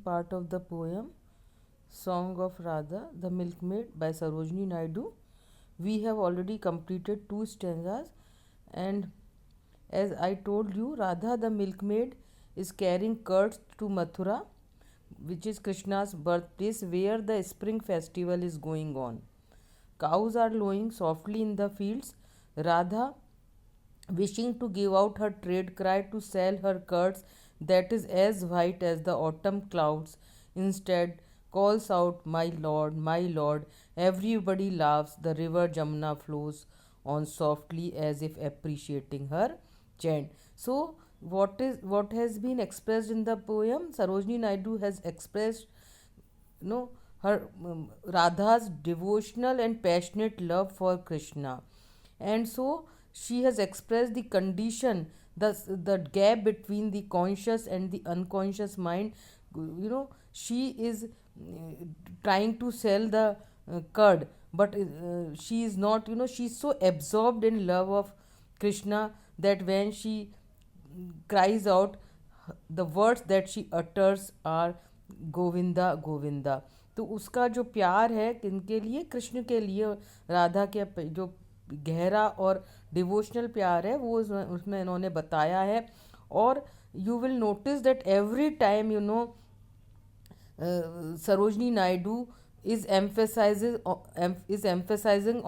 part of the poem Song of Radha, the Milkmaid by Sarojini Naidu. We have already completed 2 stanzas, and as I told you, Radha the milkmaid is carrying curds to Mathura, which is Krishna's birthplace, where the spring festival is going on. Cows are lowing softly in the fields. Radha, wishing to give out her trade cry to sell her curds that is as white as the autumn clouds, instead calls out, my lord, my lord. Everybody laughs. The river Jamuna flows on softly as if appreciating her chant. So, what has been expressed in the poem? Sarojini Naidu has expressed, her Radha's devotional and passionate love for Krishna, and so she has expressed the condition, the gap between the conscious and the unconscious mind. She is trying to sell the curd, but she is not, she is so absorbed in love of Krishna that when she cries out, the words that she utters are Govinda Govinda. तो उसका जो प्यार है किनके लिए? कृष्ण के लिए. राधा के जो गहरा और डिवोशनल प्यार है वो उसमें इन्होंने बताया है. और you will notice that every time Sarojini Naidu is emphasizing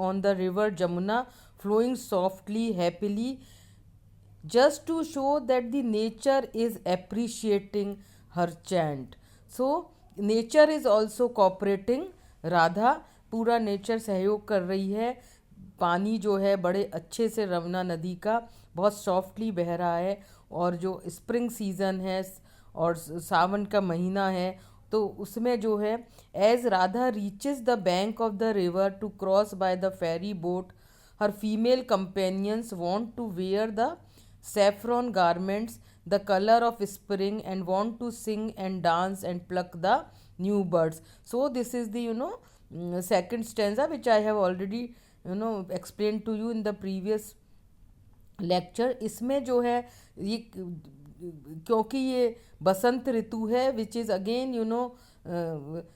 on the river Jamuna flowing softly, happily, just to show that the nature is appreciating her chant. So nature is also cooperating. Radha, पूरा nature सहयोग कर रही है. पानी जो है बड़े अच्छे से रमना नदी का बहुत सॉफ्टली बह रहा है, और जो स्प्रिंग सीज़न है और सावन का महीना है, तो उसमें जो है as Radha reaches the bank of the river to cross by the ferry boat, her female companions want to wear the saffron garments, the color of spring, and want to sing and dance and pluck the new birds. So this is the second stanza which I have already explained to you in the previous lecture. इसमें जो है ये क्योंकि ये बसंत ऋतु है, which is again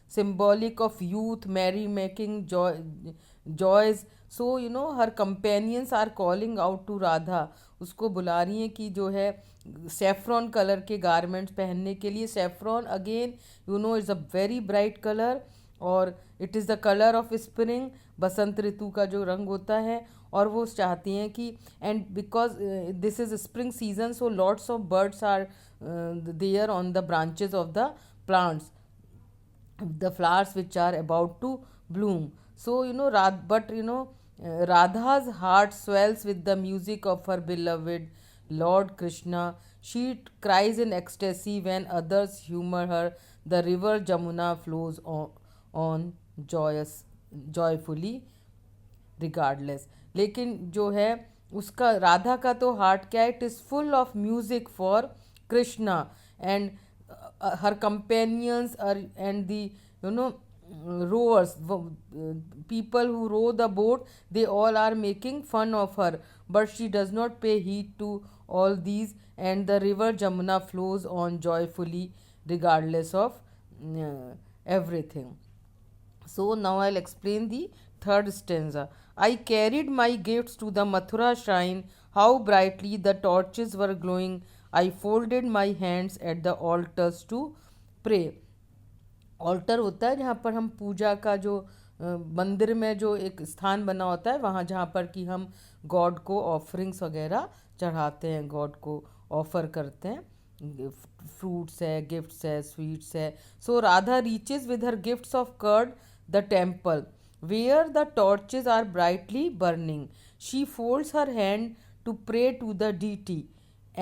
symbolic of youth, merry making, joys. So her companions are calling out to Radha, उसको बुला रही हैं कि जो है सेफ्रॉन कलर के गारमेंट्स पहनने के लिए. Saffron again is a very bright colour, और it is the colour of spring, बसंत ऋतु का जो रंग होता है. और वो चाहती हैं कि and because this is spring season, so lots of birds are there on the branches of the plants, the flowers which are about to bloom. So Radha's heart swells with the music of her beloved Lord Krishna. She cries in ecstasy when others humor her. The river Jamuna flows on joyfully regardless. लेकिन जो है उसका राधा का तो heart क्या है? It is full of music for Krishna, and her companions are, and the rowers, people who row the boat, they all are making fun of her, but she does not pay heed to all these, and the river Jamuna flows on joyfully regardless of everything. So now I'll explain the third stanza. I carried my gifts to the Mathura shrine, how brightly the torches were glowing. I folded my hands at the altars to pray. Altar होता है जहाँ पर हम पूजा का जो मंदिर में जो एक स्थान बना होता है, वहाँ जहाँ पर कि हम गॉड को ऑफरिंग्स वगैरह चढ़ाते हैं, गॉड को ऑफर करते हैं. फ्रूट्स है, गिफ्ट्स है, स्वीट्स है. So Radha reaches with her gifts of curd the temple where the torches are brightly burning. She folds her hand to pray to the deity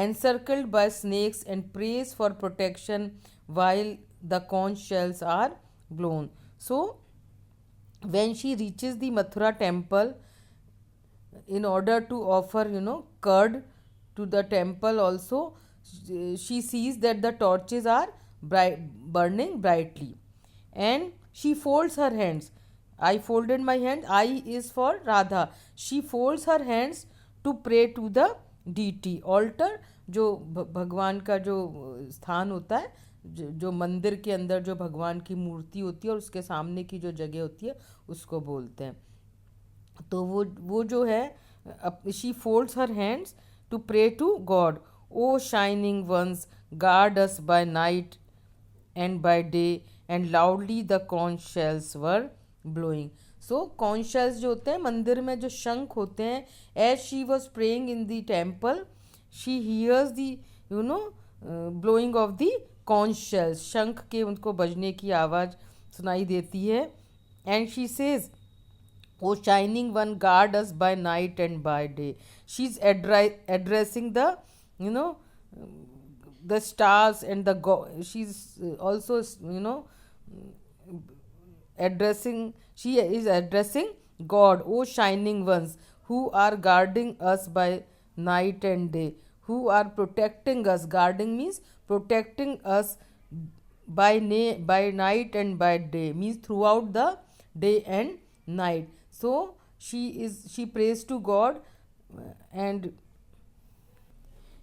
encircled by snakes and prays for protection while the conch shells are blown. So when she reaches the Mathura temple, in order to offer curd to the temple also, she sees that the torches are burning brightly, and she folds her hands. I folded my hand. I is for Radha. She folds her hands to pray to the deity. Altar जो भगवान का जो स्थान होता है जो मंदिर के अंदर जो भगवान की मूर्ति होती है और उसके सामने की जो जगह होती है उसको बोलते हैं। तो वो जो है, she folds her hands to pray to God. O shining ones, guard us by night and by day, and loudly the conch shells were blowing. So conch shells जो होते हैं मंदिर में, जो शंख होते हैं, as she was praying in the temple, she hears the blowing of the conch shells, शंख के उनको बजने की आवाज़ सुनाई देती है। and she says, O shining one, guard us by night and by day. She's addressing the, you know, the stars and the she's also, addressing, she is addressing God. O shining ones, who are guarding us by night and day, who are protecting us. Guarding means protecting us by night and by day, means throughout the day and night. So she prays to God, and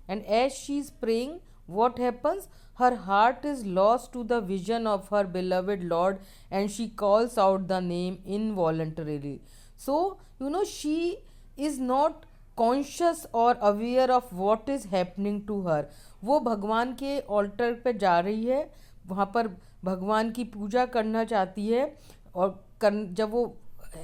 as she is praying, what happens? Her heart is lost to the vision of her beloved Lord, and she calls out the name involuntarily. So, she is not conscious or aware of what is happening to her. वो भगवान के alter पे जा रही है, वहाँ पर भगवान की पूजा करना चाहती है, और जब वो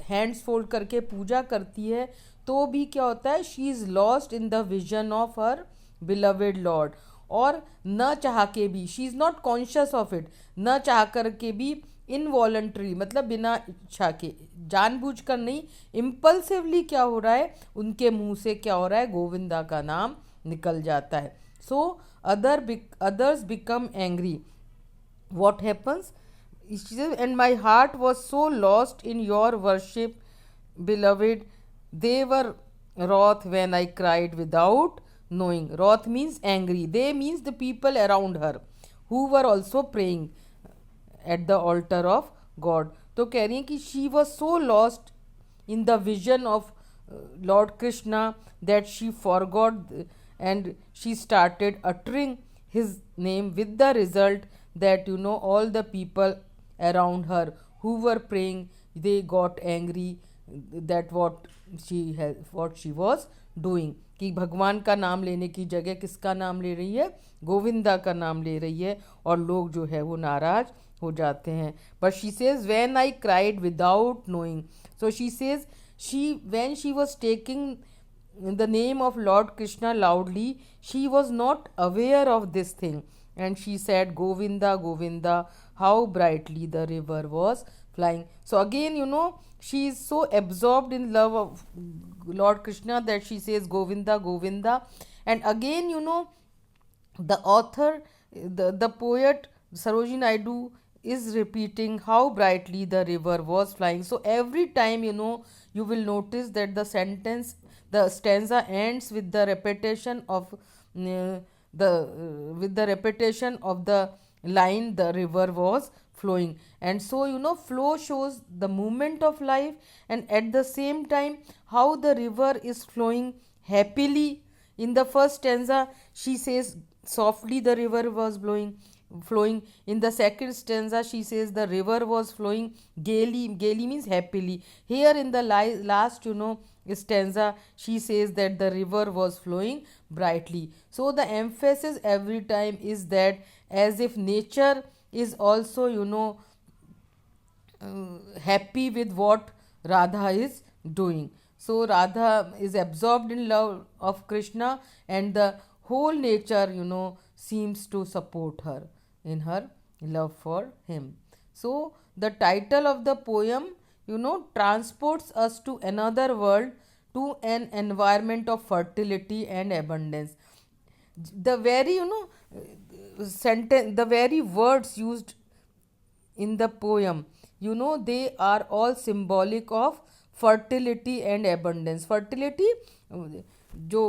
हैंड्स फोल्ड करके पूजा करती है तो भी क्या होता है, she is lost in the vision of her beloved Lord. और न चाह के भी, she is not conscious of it, न चाह कर के भी, इनवॉलंटरी मतलब बिना इच्छा के, जानबूझ कर नहीं, इम्पल्सिवली क्या हो रहा है, उनके मुंह से क्या हो रहा है, गोविंदा का नाम निकल जाता है। So others become angry. what happens? She says, and my heart was so lost in your worship, beloved, they were wroth when I cried without knowing. Wroth means angry, they means the people around her who were also praying at the altar of God. तो कह रही हैं कि she was so lost in the vision of Lord Krishna that she forgot, and she started uttering his name, with the result that all the people around her who were praying, they got angry that what she was doing, कि भगवान का नाम लेने की जगह किसका नाम ले रही है, गोविंदा का नाम ले रही है, और लोग जो है वो नाराज हो जाते हैं। But she says when I cried without knowing, so she says when she was taking the name of Lord Krishna loudly, she was not aware of this thing, and she said, Govinda, Govinda, how brightly the river was flying. So again, she is so absorbed in love of Lord Krishna that she says Govinda, Govinda. And again, the author, the poet Sarojini Naidu is repeating how brightly the river was flying. So every time, you will notice that the stanza ends with the repetition of the line, the river was flowing. And so, flow shows the movement of life, and at the same time how the river is flowing happily. In the first stanza she says softly the river was flowing. In the second stanza she says the river was flowing gaily means happily. Here in the last stanza she says that the river was flowing brightly. So the emphasis every time is that as if nature is also happy with what Radha is doing. So Radha is absorbed in love of Krishna, and the whole nature seems to support her in her love for him. So the title of the poem transports us to another world, to an environment of fertility and abundance. The very sentence, the very words used in the poem, they are all symbolic of fertility and abundance. Fertility जो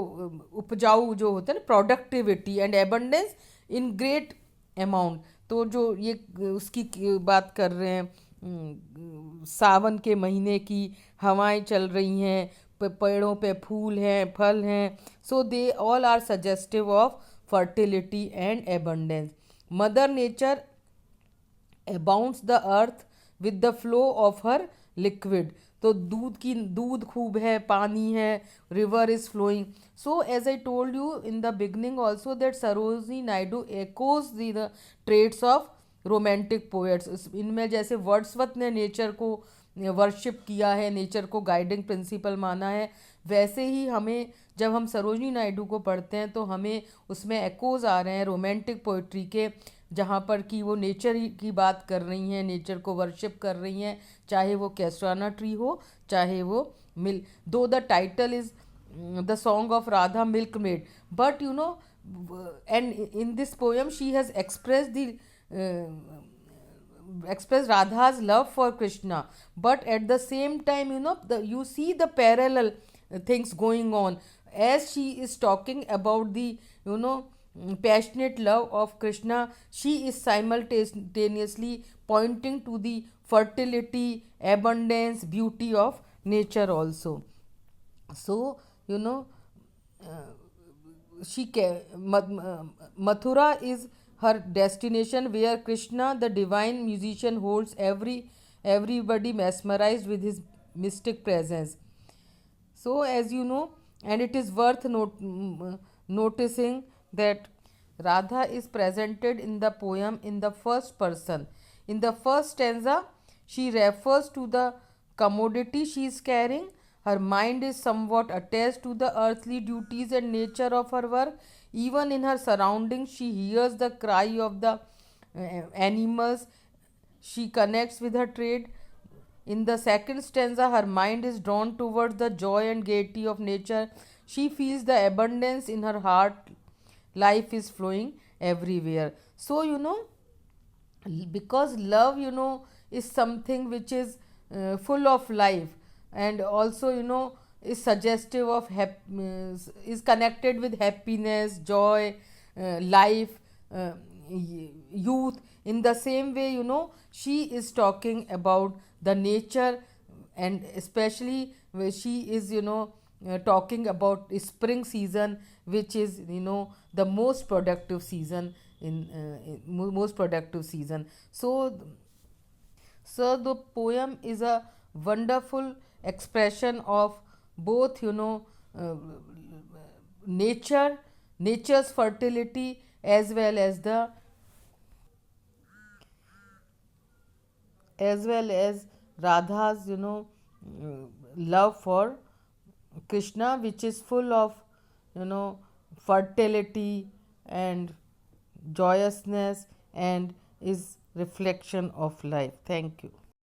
उपजाऊ जो होता है ना, productivity, and abundance in great amount. तो जो ये उसकी बात कर रहे हैं, सावन के महीने की हवाएं चल रही हैं, पेड़ों पे फूल हैं, फल हैं, so they all are suggestive of fertility and abundance. Mother Nature abounds the earth with the flow of her liquid. तो दूध खूब है, पानी है, river is flowing. So as I told you in the beginning also that Sarojini Naidu echoes the traits of romantic poets. इनमें जैसे Wordsworth ने nature को वर्शिप किया है, नेचर को गाइडिंग प्रिंसिपल माना है, वैसे ही हमें जब हम सरोजनी नायडू को पढ़ते हैं तो हमें उसमें एकोज आ रहे हैं रोमांटिक पोइट्री के, जहाँ पर कि वो नेचर की बात कर रही हैं, नेचर को वर्शिप कर रही हैं, चाहे वो कैस्ट्राना ट्री हो, चाहे वो मिल. दो the title is the song of Radha milk made, but you know, and in this poem she has express the express Radha's love for Krishna, but at the same time, you know, you see the parallel things going on as she is talking about the, you know, passionate love of Krishna. She is simultaneously pointing to the fertility, abundance, beauty of nature also. So, you know, Mathura is her destination where Krishna, the divine musician, holds everybody mesmerized with his mystic presence. So, as you know, and it is worth noticing that Radha is presented in the poem in the first person. In the first stanza, she refers to the commodity she is carrying. Her mind is somewhat attached to the earthly duties and nature of her work. Even in her surroundings, she hears the cry of the animals. She connects with her trade. In the second stanza, her mind is drawn towards the joy and gaiety of nature. She feels the abundance in her heart. Life is flowing everywhere. So, you know, because love, you know, is something which is full of life, and also, you know, is suggestive of is connected with happiness, joy, life, youth. In the same way, you know, she is talking about the nature, and especially where she is, you know, talking about spring season, which is, you know, the most productive season most productive season. So the poem is a wonderful expression of both, you know, nature's fertility, as well as Radha's, you know, love for Krishna, which is full of, you know, fertility and joyousness, and is reflection of life. Thank you.